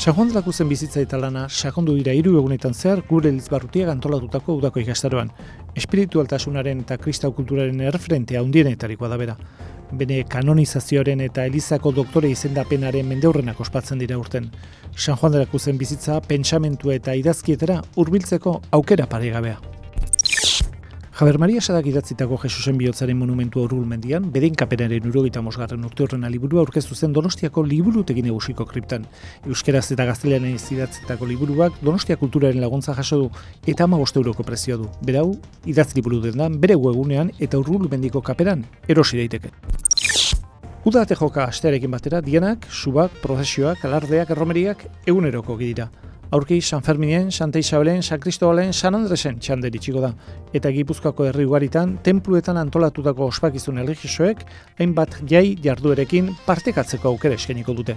San Juan de Lakuzen bizitza eta lana sakondu dira 3 egunetan zehar gure Elizbarrutiak antolatutako udako ikastaroan. Espiritualtasunaren eta kristau kulturaren erreferentea handienetarikoa da bera. Bene kanonizazioaren eta Elizako doktore izendapenaren mendeurrenak ospatzen dira urten. San Juan de Lakuzen bizitza, pentsamentua eta idazkietara hurbiltzeko aukera paregabea. Javier Maria Sadak idatzitako Jesusen bihotzaren monumentua Urrulmendian, Bedenkapenaren 75. urteurrena liburua aurkeztu zen Donostiako liburutegi nagusiko kriptan. Euskeraz eta gaztelaniaz idatzitako liburuak Donostia kulturaren laguntza jaso du eta 15 euroko prezioa du. Berau, idatz liburu dendan bere webgunean eta Urrulmendiko kaperan erosi daiteke. Uda ate joka astearekin batera, dianak, subak, prozesioak, alardeak, erromeriak eguneroko dira. Aurki San Ferminen, Santa Isabelen, San Cristobalen, San Andresen txander itxiko da. Eta Gipuzkoako herri ugaritan, tenpluetan antolatutako ospakizun erlijiosoek hainbat jai jarduerekin partekatzeko aukera eskainiko dute.